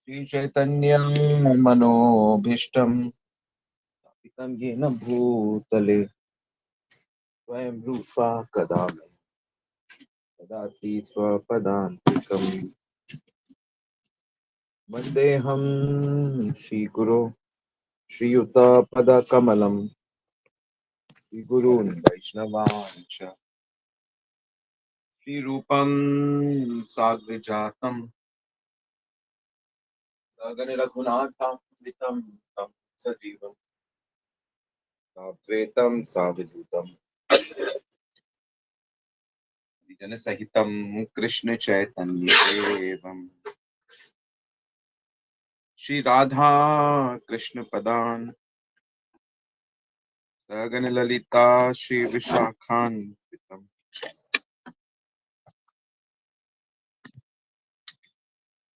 श्रीचैतन्यं मनोभीष्टं स्थापितं येन भूतले स्वयं रूपा कदा ददाति स्वपदान्तिकम्। वन्देऽहं श्रीगुरो श्रीयुतपदकमलं श्रीगुरून् वैष्णवांश्च श्रीरूपं साग्रजातं सगणरघुनाथान्वितं तं सजीवं साद्वैतं सावधूतं जनसहितं कृष्ण चैतन्य देवम् श्री राधा कृष्ण पदान सगन ललिता श्री विशाखान्वितम्।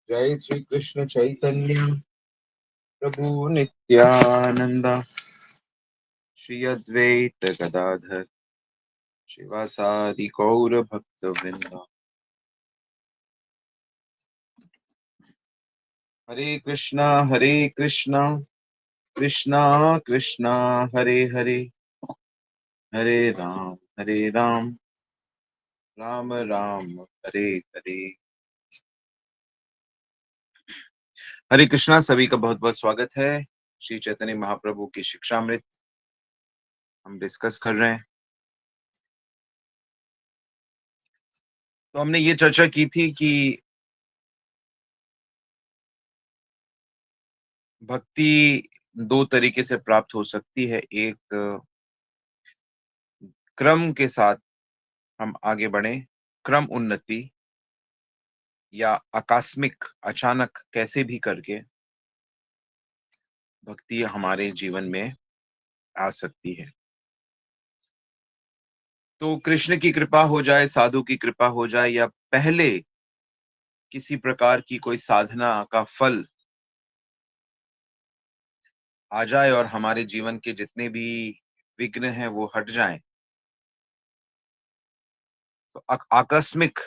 जय श्री कृष्ण चैतन्य प्रभु नित्यानंद श्री अद्वैत गदाधर शिवासादि गौर भक्त वृंद। हरे कृष्णा कृष्णा कृष्णा हरे हरे हरे राम राम राम हरे हरे। हरे कृष्णा। सभी का बहुत बहुत स्वागत है। श्री चैतन्य महाप्रभु की शिक्षामृत हम डिस्कस कर रहे हैं। तो हमने ये चर्चा की थी कि भक्ति दो तरीके से प्राप्त हो सकती है। एक क्रम के साथ हम आगे बढ़े, क्रम उन्नति, या आकस्मिक अचानक कैसे भी करके भक्ति हमारे जीवन में आ सकती है। तो कृष्ण की कृपा हो जाए, साधु की कृपा हो जाए, या पहले किसी प्रकार की कोई साधना का फल आ जाए और हमारे जीवन के जितने भी विघ्न हैं वो हट जाएं, तो आकस्मिक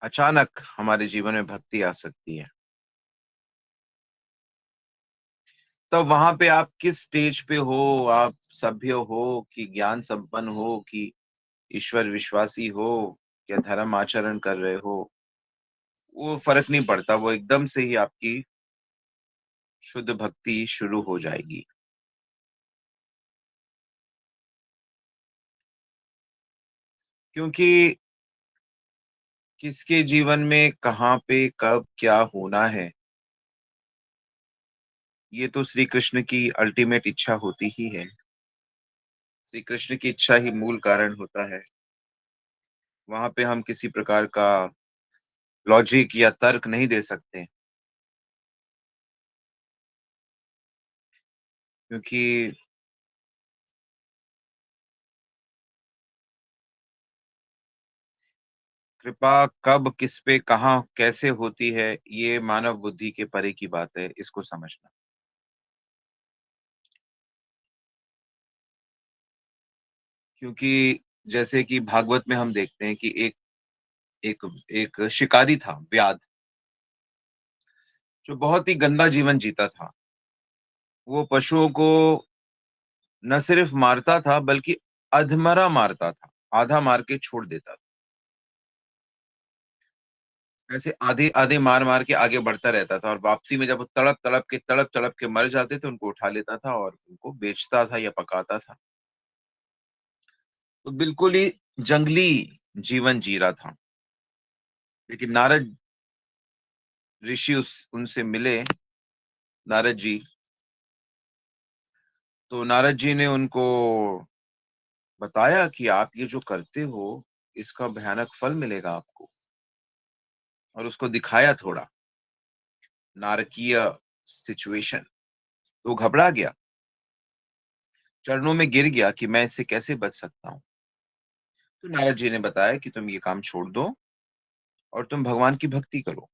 अचानक हमारे जीवन में भक्ति आ सकती है। तब वहां पे आप किस स्टेज पे हो, आप सभ्य हो कि ज्ञान संपन्न हो कि ईश्वर विश्वासी हो या धर्म आचरण कर रहे हो, वो फर्क नहीं पड़ता। वो एकदम से ही आपकी शुद्ध भक्ति शुरू हो जाएगी। क्योंकि किसके जीवन में कहाँ पे कब क्या होना है, ये तो श्री कृष्ण की अल्टीमेट इच्छा होती ही है। श्री कृष्ण की इच्छा ही मूल कारण होता है। वहां पे हम किसी प्रकार का लॉजिक या तर्क नहीं दे सकते, क्योंकि कृपा कब, किस पे, कहाँ, कैसे होती है, ये मानव बुद्धि के परे की बात है इसको समझना। क्योंकि जैसे कि भागवत में हम देखते हैं कि एक एक एक शिकारी था, व्याध, जो बहुत ही गंदा जीवन जीता था। वो पशुओं को न सिर्फ मारता था बल्कि अधमरा मारता था, आधा मार के छोड़ देता था। ऐसे आधे आधे मार मार के आगे बढ़ता रहता था, और वापसी में जब वो तड़प तड़प के मर जाते थे, उनको उठा लेता था और उनको बेचता था या पकाता था। तो बिल्कुल ही जंगली जीवन जी रहा था। लेकिन नारद ऋषि उस उनसे मिले, नारद जी। तो नारद जी ने उनको बताया कि आप ये जो करते हो, इसका भयानक फल मिलेगा आपको। और उसको दिखाया थोड़ा नारकीय सिचुएशन। तो घबरा गया, चरणों में गिर गया कि मैं इससे कैसे बच सकता हूँ। तो नारद जी ने बताया कि तुम ये काम छोड़ दो और तुम भगवान की भक्ति करो।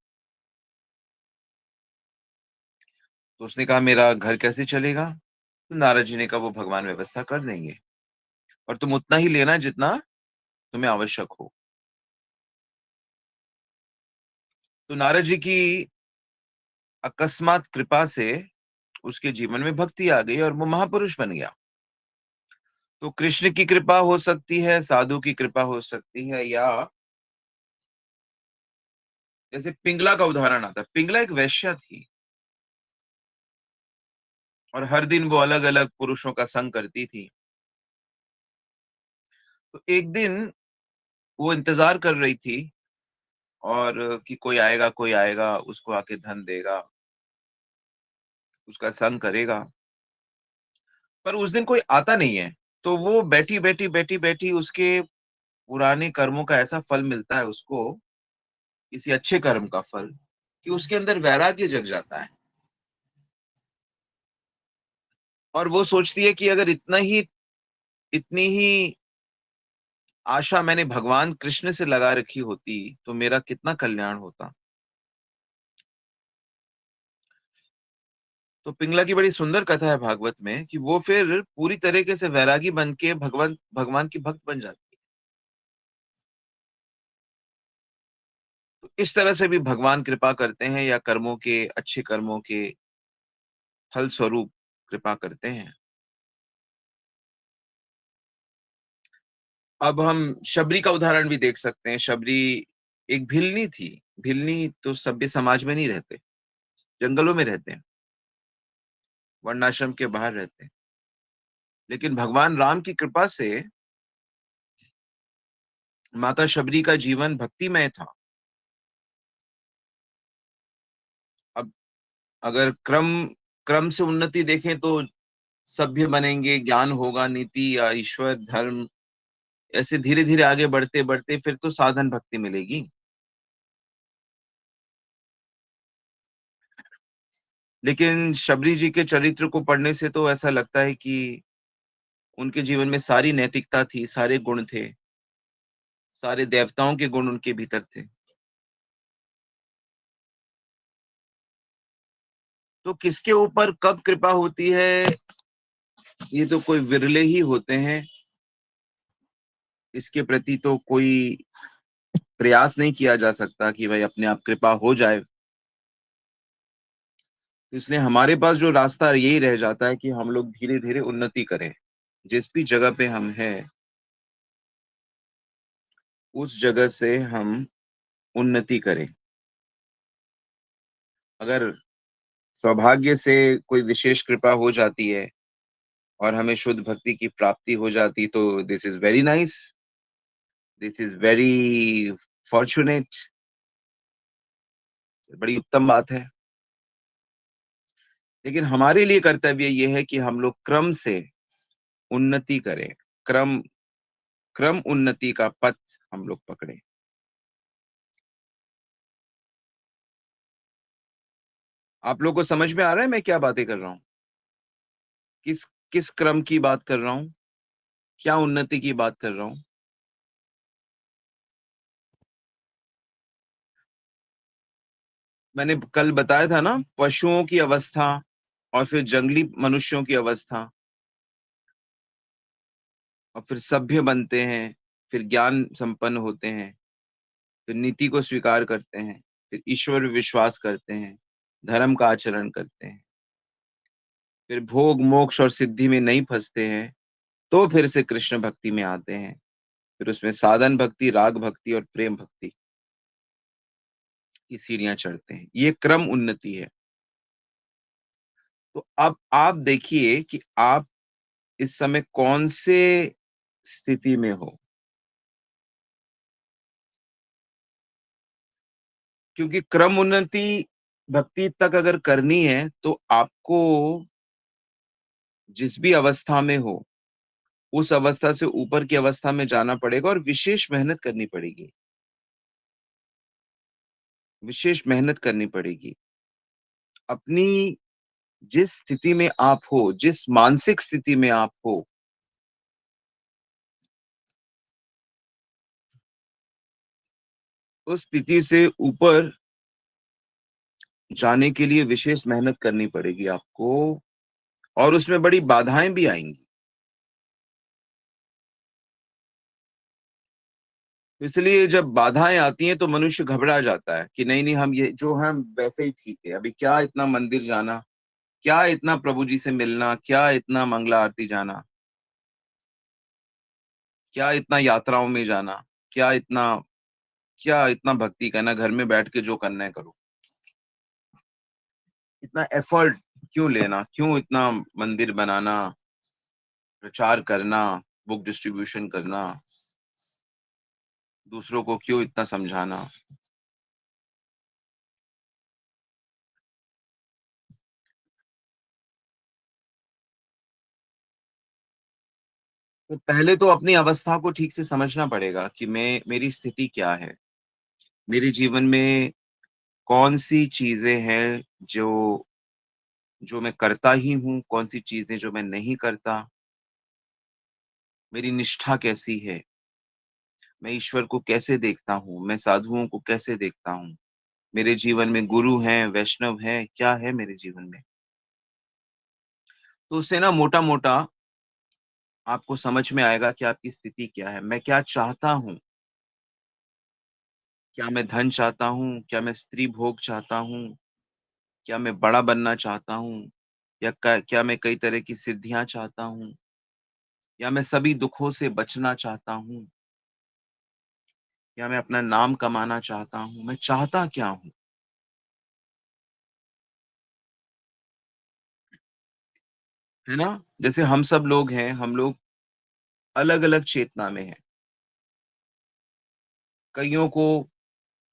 तो उसने कहा मेरा घर कैसे चलेगा? तो नारद जी ने कहा वो भगवान व्यवस्था कर देंगे, और तुम उतना ही लेना जितना तुम्हें आवश्यक हो। तो नारद जी की अकस्मात कृपा से उसके जीवन में भक्ति आ गई और वो महापुरुष बन गया। तो कृष्ण की कृपा हो सकती है, साधु की कृपा हो सकती है, या जैसे पिंगला का उदाहरण आता है। पिंगला एक वेश्या थी और हर दिन वो अलग-अलग पुरुषों का संग करती थी। तो एक दिन वो इंतज़ार कर रही थी और कि कोई आएगा, उसको आके धन देगा, उसका संग करेगा। पर उस दिन कोई आता नहीं है। तो वो बैठी-बैठी उसके पुराने कर्मों का ऐसा फल मिलता है उसको, किसी अच्छे कर्म का फल, कि उसके अंदर वैराग्य जग जाता है। और वो सोचती है कि अगर इतनी ही आशा मैंने भगवान कृष्ण से लगा रखी होती, तो मेरा कितना कल्याण होता। तो पिंगला की बड़ी सुंदर कथा है भागवत में कि वो फिर पूरी तरीके से वैरागी बन के भगवान भगवान की भक्त बन जाती है। तो इस तरह से भी भगवान कृपा करते हैं या कर्मों के अच्छे कर्मों के फल स्वरूप कृपा करते हैं। अब हम शबरी का उदाहरण भी देख सकते हैं। शबरी एक भिलनी थी। भिलनी तो सभ्य समाज में नहीं रहते, जंगलों में रहते हैं, वर्णाश्रम के बाहर रहते हैं। लेकिन भगवान राम की कृपा से माता शबरी का जीवन भक्तिमय था। अब अगर क्रम क्रम से उन्नति देखें तो सभ्य बनेंगे, ज्ञान होगा, नीति या ईश्वर, धर्म, ऐसे धीरे-धीरे आगे बढ़ते-बढ़ते फिर तो साधन भक्ति मिलेगी। लेकिन शबरी जी के चरित्र को पढ़ने से तो ऐसा लगता है कि उनके जीवन में सारी नैतिकता थी, सारे गुण थे, सारे देवताओं के गुण उनके भीतर थे। तो किसके ऊपर कब कृपा होती है, ये तो कोई विरले ही होते हैं। इसके प्रति तो कोई प्रयास नहीं किया जा सकता कि भाई अपने आप कृपा हो जाए। तो इसलिए हमारे पास जो रास्ता यही रह जाता है कि हम लोग धीरे-धीरे उन्नति करें। जिस भी जगह पे हम हैं, उस जगह से हम उन्नति करें। अगर सौभाग्य से कोई विशेष कृपा हो जाती है और हमें शुद्ध भक्ति की प्राप्ति हो जाती, तो this is very nice, this is very fortunate, बड़ी उत्तम बात है। लेकिन हमारे लिए कर्तव्य ये है कि हम लोग क्रम से उन्नति करें। क्रम क्रम उन्नति का पथ हम लोग पकड़ें। आप लोग को समझ में आ रहा है मैं क्या बातें कर रहा हूँ? किस किस क्रम की बात कर रहा हूँ? क्या उन्नति की बात कर रहा हूँ? मैंने कल बताया था ना, पशुओं की अवस्था और फिर जंगली मनुष्यों की अवस्था और फिर सभ्य बनते हैं, फिर ज्ञान संपन्न होते हैं, फिर नीति को स्वीकार करते हैं, फिर ईश्वर पे विश्वास करते हैं, धर्म का आचरण करते हैं, फिर भोग, मोक्ष और सिद्धि में नहीं फँसते हैं, तो फिर से कृष्ण भक्ति में आते हैं। फिर उसमें साधन भक्ति, राग भक्ति और प्रेम भक्ति की सीढ़ियाँ चढ़ते हैं। ये क्रम उन्नति है। तो अब आप देखिए कि आप इस समय कौन से स्थिति में हो? क्योंकि क्रम उन्नति भक्ति तक अगर करनी है, तो आपको जिस भी अवस्था में हो, उस अवस्था से ऊपर की अवस्था में जाना पड़ेगा और विशेष मेहनत करनी पड़ेगी, विशेष मेहनत करनी पड़ेगी। अपनी जिस स्थिति में आप हो, जिस मानसिक स्थिति में आप हो, उस स्थिति से ऊपर जाने के लिए विशेष मेहनत करनी पड़ेगी आपको और उसमें बड़ी बाधाएँ भी आएँगी। इसलिए जब बाधाएँ आती हैं तो मनुष्य घबरा जाता है कि नहीं, नहीं हम ये जो हैं वैसे ही ठीक है। अभी क्या इतना मंदिर जाना, क्या इतना प्रभु जी से मिलना, क्या इतना मंगला आरती जाना, क्या इतना यात्राओं में जाना, क्या इतना क्या इतना भक्ति करना, घर में बैठ के जो करना है करो। इतना एफर्ट क्यों लेना, क्यों इतना मंदिर बनाना, प्रचार करना, बुक डिस्ट्रीब्यूशन करना, दूसरों को क्यों इतना समझाना। तो पहले तो अपनी अवस्था को ठीक से समझना पड़ेगा कि मैं मेरी स्थिति क्या है? मेरे जीवन में कौन-सी चीज़ें हैं जो जो मैं करता ही हूँ, कौन-सी चीज़ें जो मैं नहीं करता, मेरी निष्ठा कैसी है, मैं ईश्वर को कैसे देखता हूँ, मैं साधुओं को कैसे देखता हूँ, मेरे जीवन में गुरु हैं, वैष्णव हैं, क्या है मेरे जीवन में? तो उससे ना मोटा-मोटा आपको समझ में आएगा कि आपकी स्थिति क्या है, मैं क्या चाहता हूँ? क्या मैं धन चाहता हूँ? क्या मैं स्त्री भोग चाहता हूँ? क्या मैं बड़ा बनना चाहता हूँ? या क्या मैं कई तरह की सिद्धियाँ चाहता हूँ? या मैं सभी दुखों से बचना चाहता हूँ? या मैं अपना नाम कमाना चाहता हूँ? मैं चाहता क्या हूँ? है ना? जैसे हम सब लोग हैं, हम लोग अलग-अलग चेतना में हैं। कइयों को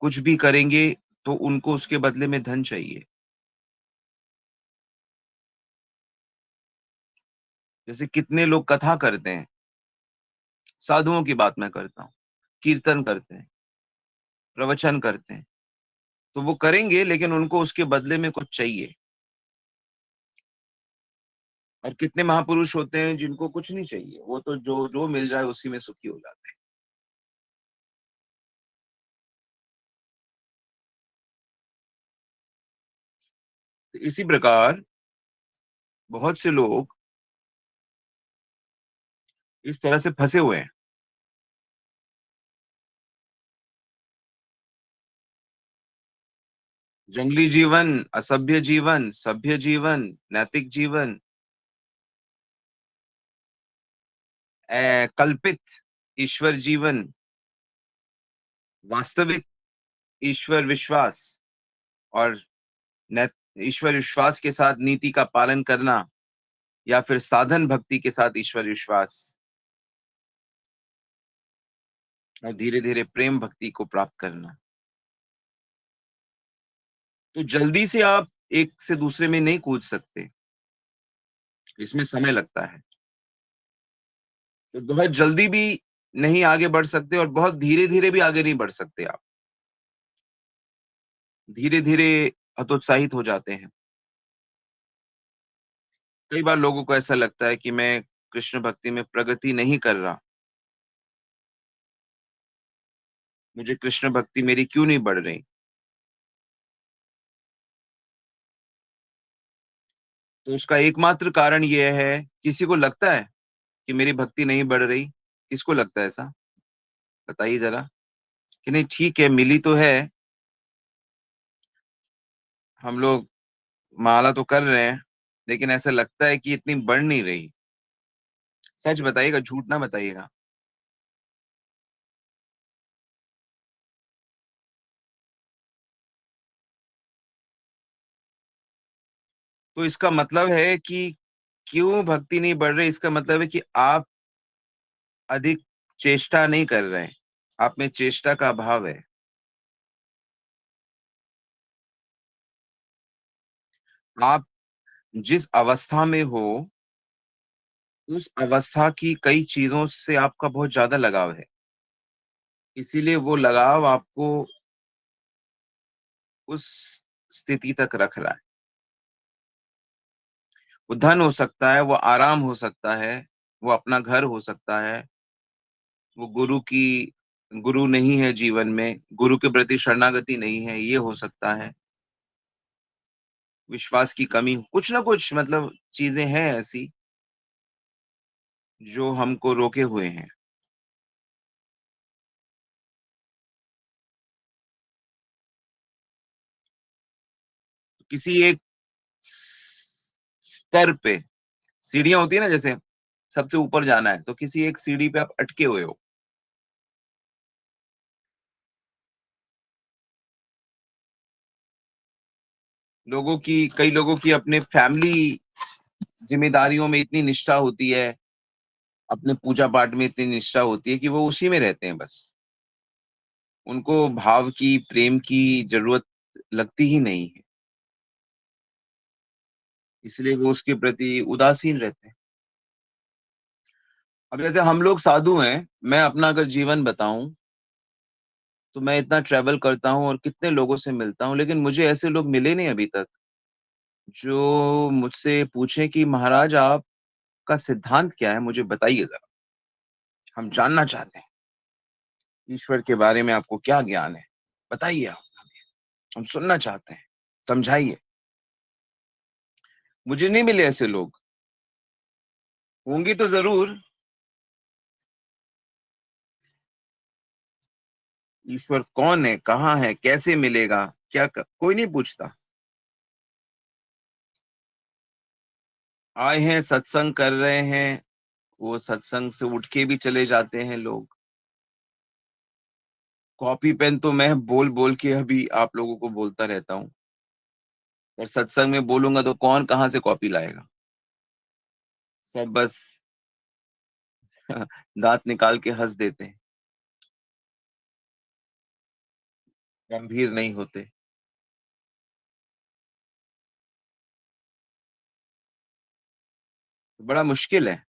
कुछ भी करेंगे तो उनको उसके बदले में धन चाहिए। जैसे कितने लोग कथा करते हैं, साधुओं की बात मैं करता हूँ, कीर्तन करते हैं, प्रवचन करते हैं, तो वो करेंगे लेकिन उनको उसके बदले में कुछ चाहिए। और कितने महापुरुष होते हैं जिनको कुछ नहीं चाहिए, वो तो जो जो मिल जाए उसी में सुखी हो जाते हैं। तो इसी प्रकार बहुत से लोग इस तरह से फंसे हुए हैं। जंगली जीवन, असभ्य जीवन, सभ्य जीवन, नैतिक जीवन, कल्पित ईश्वर जीवन, वास्तविक ईश्वर विश्वास और नै ईश्वर विश्वास के साथ नीति का पालन करना या फिर साधन भक्ति के साथ ईश्वर विश्वास और धीरे-धीरे प्रेम भक्ति को प्राप्त करना। तो जल्दी से आप एक से दूसरे में नहीं कूद सकते, इसमें समय लगता है। तो बहुत जल्दी भी नहीं आगे बढ़ सकते और बहुत धीरे-धीरे भी आगे नहीं बढ़ सकते आप। धीरे-धीरे हतोत्साहित हो जाते हैं। कई बार लोगों को ऐसा लगता है कि मैं कृष्ण भक्ति में प्रगति नहीं कर रहा, मुझे कृष्ण भक्ति मेरी क्यों नहीं बढ़ रही? तो उसका एकमात्र कारण ये है, किसी को लगता है कि मेरी भक्ति नहीं बढ़ रही? किसको लगता है ऐसा? बताइए ज़रा। कि नहीं ठीक है, मिली तो है, हम लोग माला तो कर रहे हैं, लेकिन ऐसा लगता है कि इतनी बढ़ नहीं रही। सच बताइएगा, झूठ ना बताइएगा। तो इसका मतलब है कि क्यों भक्ति नहीं बढ़ रही, इसका मतलब है कि आप अधिक चेष्टा नहीं कर रहे हैं। आप में चेष्टा का अभाव है। आप जिस अवस्था में हो, उस अवस्था की कई चीज़ों से आपका बहुत ज़्यादा लगाव है। इसीलिए वो लगाव आपको उस स्थिति तक रख रहा है। वो धन हो सकता है, वो आराम हो सकता है, वो अपना घर हो सकता है, वो गुरु नहीं है जीवन में, गुरु के प्रति शरणागति नहीं है, ये हो सकता है। विश्वास की कमी, कुछ ना कुछ मतलब चीज़ें हैं ऐसी, जो हमको रोके हुए हैं। किसी एक स स्तर पे सीढ़ियाँ होती है ना जैसे, सबसे ऊपर जाना है, तो किसी एक सीढ़ी पे आप अटके हुए हो। कई लोगों की अपने फैमिली ज़िम्मेदारियों में इतनी निष्ठा होती है, अपने पूजा-पाठ में इतनी निष्ठा होती है कि वो उसी में रहते हैं बस। उनको भाव की, प्रेम की ज़रूरत लगती ही नहीं है, इसलिए वो उसके प्रति उदासीन रहते हैं। अब जैसे हम लोग साधु हैं, मैं अपना अगर जीवन बताऊँ, तो मैं इतना ट्रैवल करता हूँ और कितने लोगों से मिलता हूँ, लेकिन मुझे ऐसे लोग मिले नहीं अभी तक, जो मुझसे पूछें कि महाराज आपका सिद्धांत क्या है? मुझे बताइए ज़रा। हम जानना चाहते हैं, ईश्वर के बारे में आपको क्या ज्ञान है? बताइए आप हमें, हम सुनना चाहते हैं, समझाइए। मुझे नहीं मिले ऐसे लोग, होंगे तो ज़रूर। ईश्वर कौन है? कहाँ है? कैसे मिलेगा? कोई नहीं पूछता। आए हैं, सत्संग कर रहे हैं, वो सत्संग से उठ के भी चले जाते हैं लोग। कॉपी पेन तो मैं बोल-बोल के अभी आप लोगों को बोलता रहता हूँ, और सत्संग में बोलूँगा तो कौन कहाँ से कॉपी लाएगा? सब बस दाँत निकाल के हँस देते हैं, गंभीर नहीं होते। बड़ा मुश्किल है।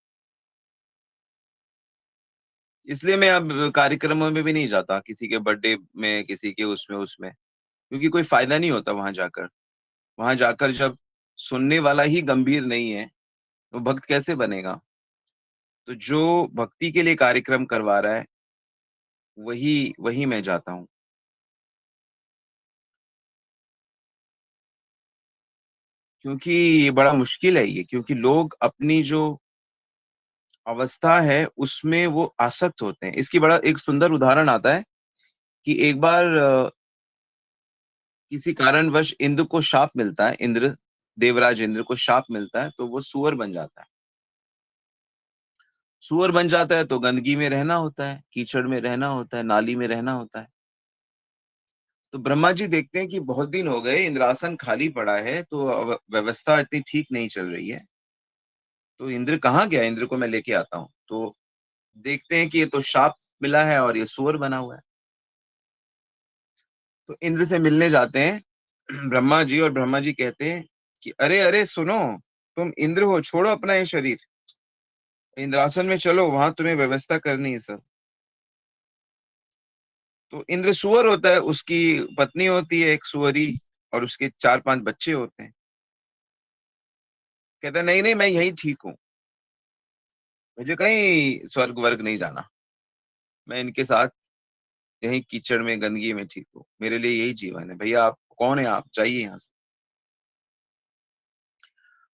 इसलिए मैं अब कार्यक्रमों में भी नहीं जाता, किसी के बर्थडे में, किसी के उसमें, क्योंकि कोई फ़ायदा नहीं होता वहाँ जाकर। वहाँ जाकर जब सुनने वाला ही गंभीर नहीं है, तो भक्त कैसे बनेगा? तो जो भक्ति के लिए कार्यक्रम करवा रहा है, वही वही मैं जाता हूँ। क्योंकि ये बड़ा मुश्किल है ये, क्योंकि लोग अपनी जो अवस्था है, उसमें वो आसक्त होते हैं। इसकी बड़ा एक सुंदर उदाहरण आता है कि एक बार किसी कारणवश इंद्र को शाप मिलता है, देवराज इंद्र को शाप मिलता है, तो वो सूअर बन जाता है। सूअर बन जाता है तो गंदगी में रहना होता है, कीचड़ में रहना होता है, नाली में रहना होता है। तो ब्रह्मा जी देखते हैं कि बहुत दिन हो गए, इंद्रासन खाली पड़ा है, तो व्यवस्था इतनी ठीक नहीं चल रही है। तो इंद्र कहाँ गया? इंद्र को मैं लेके आता हूँ। तो देखते हैं कि ये तो शाप मिला है और ये सूअर बना हुआ है। तो इंद्र से मिलने जाते हैं ब्रह्मा जी, और ब्रह्मा जी कहते हैं कि अरे अरे सुनो, तुम इंद्र हो, छोड़ो अपना ये शरीर, इंद्रासन में चलो, वहां तुम्हें व्यवस्था करनी है सब। तो इंद्र सूअर होता है, उसकी पत्नी होती है एक सुअरी, और उसके 4-5 बच्चे होते हैं। कहता है नहीं नहीं, मैं यही ठीक हूँ, मुझे कहीं स्वर्ग वर्ग नहीं जाना, मैं इनके साथ यहीं कीचड़ में, गंदगी में ठीक हूँ, मेरे लिए यही जीवन है। भैया आप कौन है? आप जाइए यहाँ से।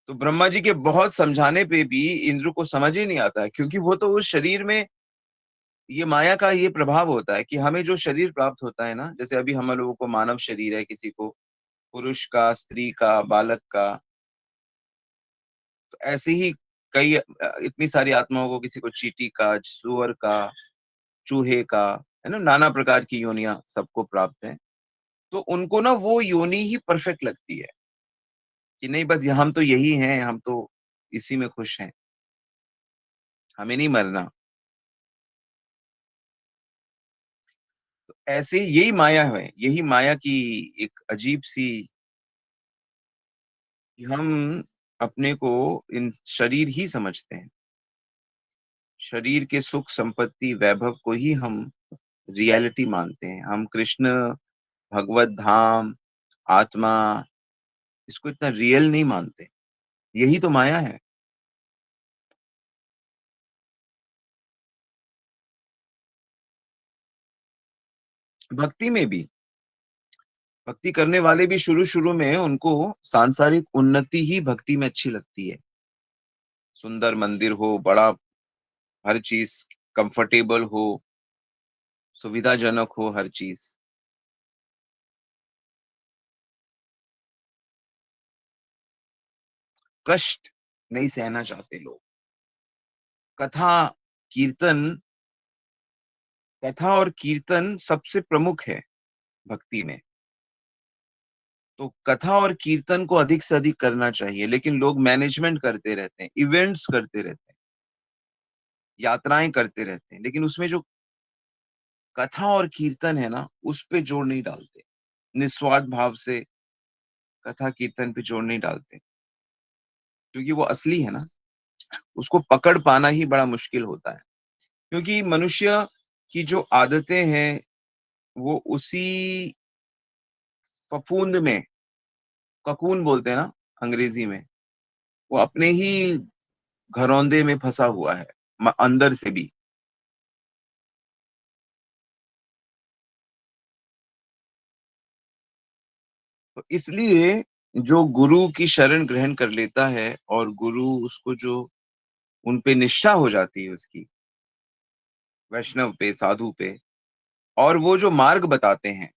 तो ब्रह्मा जी के बहुत समझाने पे भी इंद्र को समझ ही नहीं आता है, क्योंकि वो तो उस शरीर में, ये माया का ये प्रभाव होता है कि हमें जो शरीर प्राप्त होता है ना, जैसे अभी हम लोगों को मानव शरीर है, किसी को पुरुष का, स्त्री का, बालक का, तो ऐसे ही इतनी सारी आत्माओं को, किसी को चींटी का, सूअर का, चूहे का, है ना, नाना प्रकार की योनियां सबको प्राप्त है। तो उनको ना वो योनि ही परफेक्ट लगती है कि नहीं, बस हम तो यही हैं, हम तो इसी में खुश हैं, हमें नहीं मरना। ऐसे यही माया है, यही माया की एक अजीब सी, कि हम अपने को इन शरीर ही समझते हैं। शरीर के सुख, संपत्ति, वैभव को ही हम रियलिटी मानते हैं। हम कृष्ण, भगवत धाम, आत्मा, इसको इतना रियल नहीं मानते। यही तो माया है। भक्ति में भी, भक्ति करने वाले भी शुरू-शुरू में उनको सांसारिक उन्नति ही भक्ति में अच्छी लगती है। सुंदर मंदिर हो, बड़ा, हर चीज़ कंफर्टेबल हो, सुविधाजनक हो हर चीज़। कष्ट नहीं सहना चाहते लोग। कथा, कीर्तन कथा और कीर्तन सबसे प्रमुख है भक्ति में। तो कथा और कीर्तन को अधिक से अधिक करना चाहिए, लेकिन लोग मैनेजमेंट करते रहते हैं, इवेंट्स करते रहते हैं, यात्राएँ करते रहते हैं, लेकिन उसमें जो कथा और कीर्तन है ना, उस पे जोर नहीं डालते। निस्वार्थ भाव से कथा कीर्तन पे जोर नहीं डालते, क्योंकि वो असली है ना, उसको पकड़ पाना ही बड़ा मुश्किल होता है। क्योंकि मनुष्य की जो आदतें हैं, वो उसी फफूंद में, ककून बोलते हैं ना अंग्रेजी में, वो अपने ही घरौंदे में फँसा हुआ है, अंदर से भी। तो इसलिए जो गुरु की शरण ग्रहण कर लेता है और गुरु उसको जो उन पे निष्ठा हो जाती है उसकी, वैष्णव पे, साधु पे, और वो जो मार्ग बताते हैं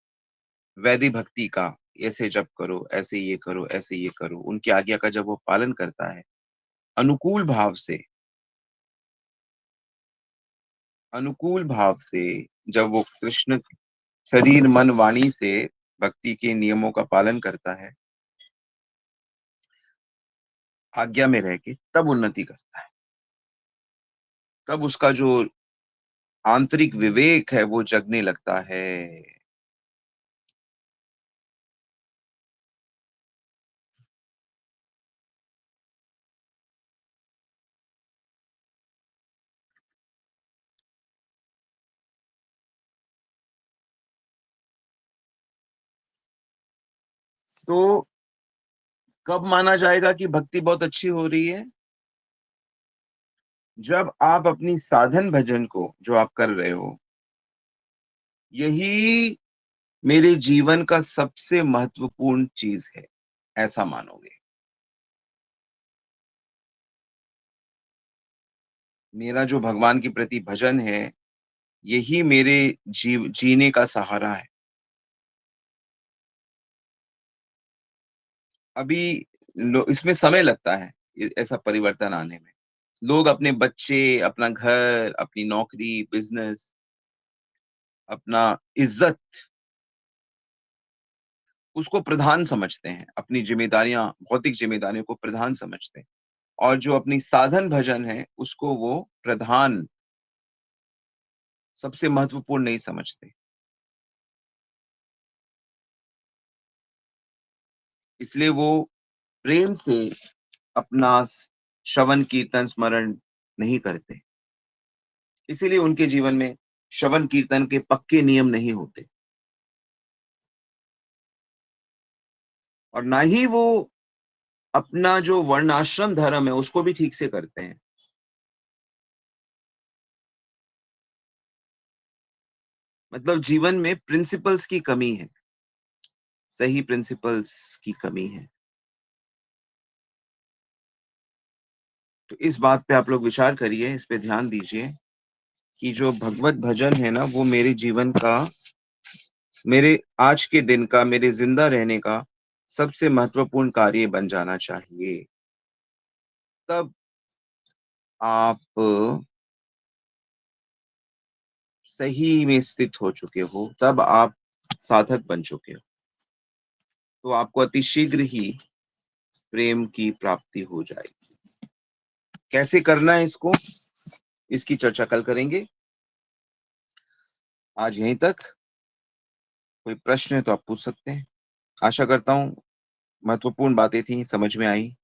वैदिक भक्ति का, ऐसे जप करो, ऐसे ये करो, ऐसे ये करो, उनकी आज्ञा का जब वो पालन करता है, अनुकूल भाव से, अनुकूल भाव से जब वो कृष्ण शरीर, मन, वाणी से भक्ति के नियमों का पालन करता है, आज्ञा में रह के, तब उन्नति करता है। तब उसका जो आंतरिक विवेक है वो जगने लगता है। तो कब माना जाएगा कि भक्ति बहुत अच्छी हो रही है? जब आप अपनी साधन भजन को जो आप कर रहे हो, यही मेरे जीवन का सबसे महत्वपूर्ण चीज है, ऐसा मानोगे। मेरा जो भगवान के प्रति भजन है, यही मेरे जीने का सहारा है। अभी इसमें समय लगता है ऐसा परिवर्तन आने में। लोग अपने बच्चे, अपना घर, अपनी नौकरी, बिजनेस, अपना इज्जत, उसको प्रधान समझते हैं। अपनी जिम्मेदारियां, भौतिक जिम्मेदारियों को प्रधान समझते हैं, और जो अपनी साधन भजन है उसको वो प्रधान, सबसे महत्वपूर्ण नहीं समझते। इसलिए वो प्रेम से अपना श्रवण कीर्तन स्मरण नहीं करते। इसीलिए उनके जीवन में श्रवण कीर्तन के पक्के नियम नहीं होते, और ना ही वो अपना जो वर्णाश्रम धर्म है उसको भी ठीक से करते हैं। मतलब जीवन में प्रिंसिपल्स की कमी है, सही प्रिंसिपल्स की कमी है। तो इस बात पे आप लोग विचार करिए, इस पे ध्यान दीजिए कि जो भगवत भजन है ना, वो मेरे जीवन का, मेरे आज के दिन का, मेरे जिंदा रहने का सबसे महत्वपूर्ण कार्य बन जाना चाहिए। तब आप सही में स्थित हो चुके हो, तब आप साधक बन चुके हो, तो आपको अतिशीघ्र ही प्रेम की प्राप्ति हो जाएगी। कैसे करना है इसको, इसकी चर्चा कल करेंगे। आज यहीं तक। कोई प्रश्न है तो आप पूछ सकते हैं। आशा करता हूँ महत्वपूर्ण बातें थी, समझ में आई।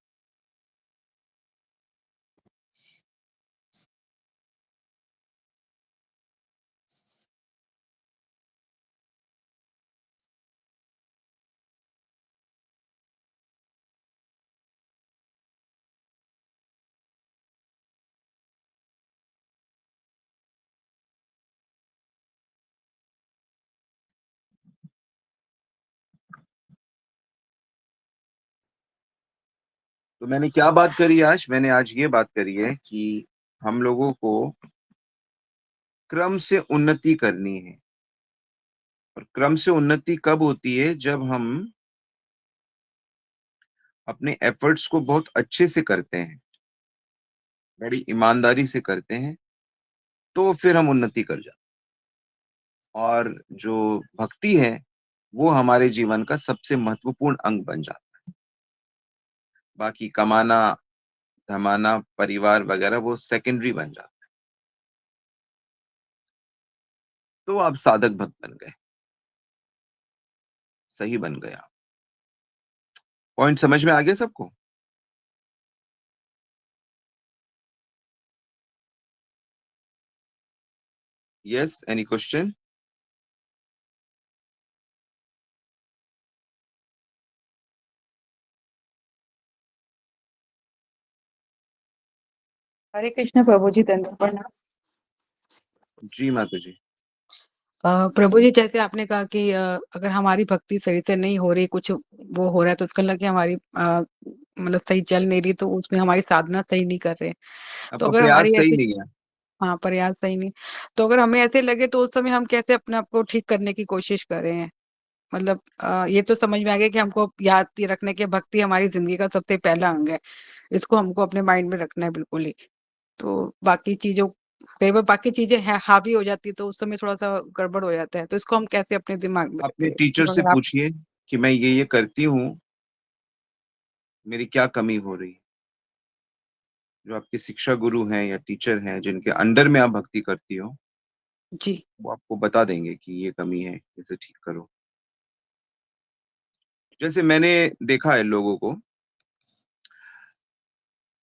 तो मैंने क्या बात करी आज? मैंने आज ये बात करी है कि हम लोगों को क्रम से उन्नति करनी है। और क्रम से उन्नति कब होती है? जब हम अपने एफर्ट्स को बहुत अच्छे से करते हैं, बड़ी ईमानदारी से करते हैं, तो फिर हम उन्नति कर जाते हैं। और जो भक्ति है, वो हमारे जीवन का सबसे महत्वपूर्ण अंग बन जाता है। बाकी कमाना, धमाना, परिवार वगैरह वो सेकेंडरी बन जाता है। तो आप साधक भक्त बन गए, सही बन गए आप। पॉइंट समझ में आ गया सबको? Yes, any question? Hare Krishna प्रभु जी, धन्यवाद प्रणाम। जी माता जी। प्रभु जी, जैसे आपने कहा कि अगर हमारी भक्ति सही से नहीं हो रही, कुछ वो हो रहा है, तो उसका लगे हमारी मतलब सही चल नहीं रही, तो उसमें हमारी साधना सही नहीं कर रहे। तो आपका अगर प्रयास हमारी सही ऐसी, नहीं है। हाँ, प्रयास सही नहीं, तो अगर हमें ऐसे लगे तो उस समय हम कैसे अपने आप को ठीक करने की कोशिश कर रहे हैं? मतलब ये तो समझ में आ गया कि हमको याद ये रखने की भक्ति हमारी जिंदगी का सबसे पहला अंग है। इसको हमको अपने माइंड में रखना है बिल्कुल ही। तो बाकी चीजों, कई बार बाकी चीजें हावी हो जाती है, तो उस समय थोड़ा सा गड़बड़ हो जाता है। तो इसको हम कैसे अपने दिमाग में अपने रखें? टीचर तो से अगर आप, पूछिए कि मैं ये करती हूँ, मेरी क्या कमी हो रही है। जो आपके शिक्षा गुरु हैं या टीचर हैं जिनके अंडर में आप भक्ति करती हो, जी, वो आपको बता देंगे कि ये कमी है, इसे ठीक करो। जैसे मैंने देखा है लोगों को,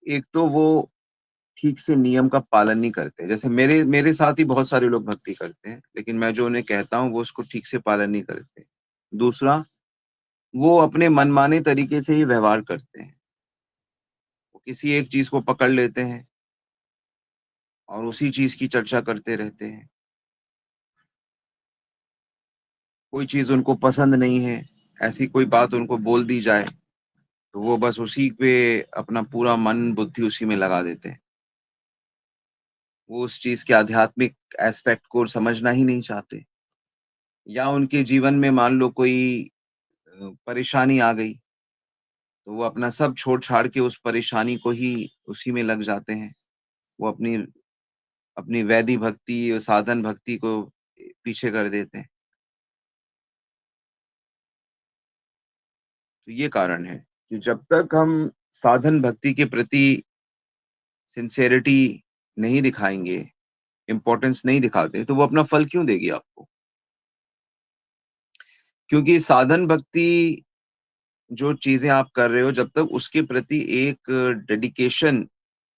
एक तो वो ठीक से नियम का पालन नहीं करते। जैसे मेरे मेरे साथ ही बहुत सारे लोग भक्ति करते हैं, लेकिन मैं जो उन्हें कहता हूँ वो उसको ठीक से पालन नहीं करते। दूसरा, वो अपने मनमाने तरीके से ही व्यवहार करते हैं। वो किसी एक चीज को पकड़ लेते हैं और उसी चीज की चर्चा करते रहते हैं। कोई चीज उनको पसंद नहीं है, ऐसी कोई बात उनको बोल दी जाए, तो वो बस उसी पे अपना पूरा मन बुद्धि उसी में लगा देते हैं। वो उस चीज के आध्यात्मिक एस्पेक्ट को समझना ही नहीं चाहते। या उनके जीवन में मान लो कोई परेशानी आ गई, तो वो अपना सब छोड़-छाड़ के उस परेशानी को ही उसी में लग जाते हैं। वो अपनी अपनी वैदिक भक्ति, साधन भक्ति को पीछे कर देते हैं। तो ये कारण है कि जब तक हम साधन भक्ति के प्रति सिंसेरिटी नहीं दिखाएँगे, इम्पोर्टेंस नहीं दिखाते, तो वो अपना फल क्यों देगी आपको? क्योंकि साधन भक्ति जो चीज़ें आप कर रहे हो, जब तक उसके प्रति एक डेडिकेशन,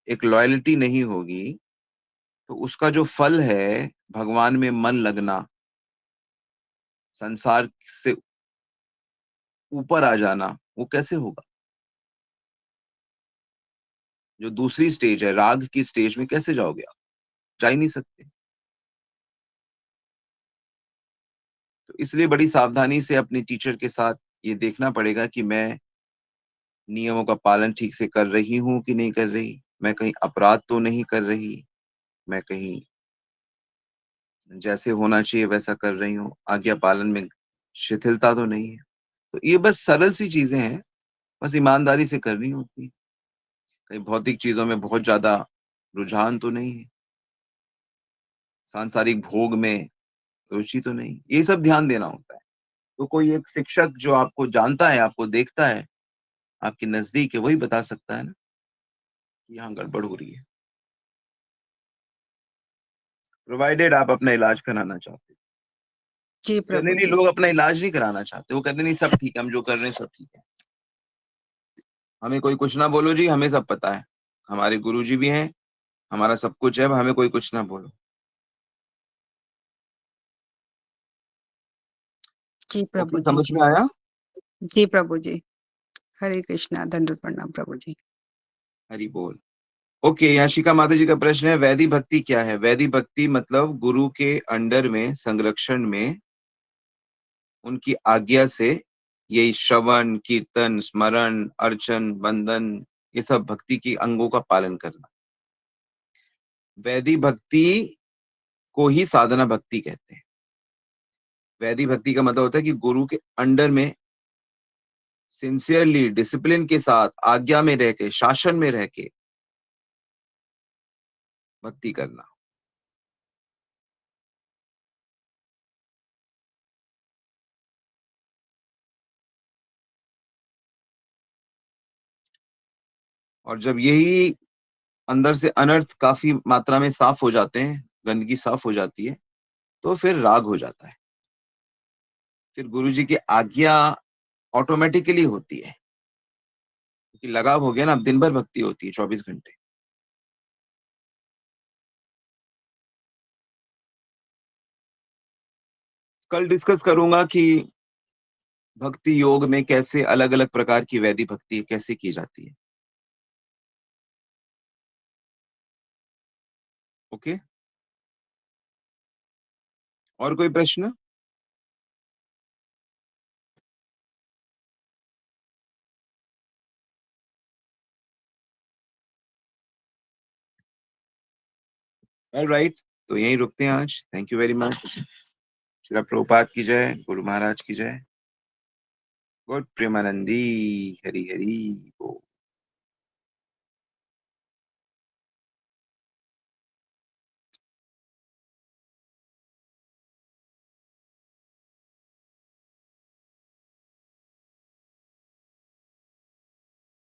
एक लॉयल्टी नहीं होगी, तो उसका जो फल है, भगवान में मन लगना, संसार से ऊपर आ जाना, वो कैसे होगा? जो दूसरी स्टेज है, राग की स्टेज में कैसे जाओगे आप? जा ही नहीं सकते। तो इसलिए बड़ी सावधानी से अपने टीचर के साथ ये देखना पड़ेगा कि मैं नियमों का पालन ठीक से कर रही हूँ कि नहीं कर रही? मैं कहीं अपराध तो नहीं कर रही? मैं कहीं जैसे होना चाहिए वैसा कर रही हूँ? आज्ञा पालन में शिथिलता तो नहीं है? तो ये बस सरल सी चीज़ें हैं, बस ईमानदारी से करनी होती हैं। कहीं भौतिक चीज़ों में बहुत ज़्यादा रुझान तो नहीं है, सांसारिक भोग में रुचि तो नहीं, ये सब ध्यान देना होता है। तो कोई एक शिक्षक जो आपको जानता है, आपको देखता है, आपके नज़दीक है, वही बता सकता है ना कि यहाँ गड़बड़ हो रही है। प्रोवाइडेड आप अपना इलाज कराना चाहते हो। जी प्रभु जनरली जी। लोग अपना इलाज नहीं कराना चाहते, वो कहते नहीं सब ठीक है, हम जो कर रहे हैं सब ठीक है। हमें कोई कुछ ना बोलो जी, हमें सब पता है। हमारे गुरुजी भी हैं, हमारा सब कुछ है, हमें कोई कुछ ना बोलो। जी प्रभु ओके, जी। समझ में आया? जी प्रभु जी। हरे कृष्णा, दंडवत प्रणाम प्रभु जी। हरि बोल। ओके, याशिका माता जी का प्रश्न है, वैदिक भक्ति क्या है? वैदिक भक्ति मतलब गुरु के अंडर में, संरक्षण में, उनकी आज्ञा से यही श्रवण, कीर्तन, स्मरण, अर्चन, वंदन, ये सब भक्ति की अंगों का पालन करना। वैदिक भक्ति को ही साधना भक्ति कहते हैं। वैदिक भक्ति का मतलब होता है कि गुरु के अंडर में सिंसियरली, डिसिप्लिन के साथ, आज्ञा में रह के, शासन में रह के भक्ति करना। और जब यही अंदर से अनर्थ काफी मात्रा में साफ हो जाते हैं, गंदगी साफ हो जाती है, तो फिर राग हो जाता है। फिर गुरु जी की आज्ञा ऑटोमेटिकली होती है, क्योंकि लगाव हो गया ना, अब दिन भर भक्ति होती है 24 घंटे। कल डिस्कस करूंगा कि भक्ति योग में कैसे अलग अलग प्रकार की वैदिक भक्ति कैसे की जाती है। ओके, और कोई प्रश्न? ऑलराइट, तो यहीं रुकते हैं आज। Thank you very much. Srila Prabhupada की जय, गुरु महाराज की जय। गॉड प्रेमानंदी। हरि हरि बोल।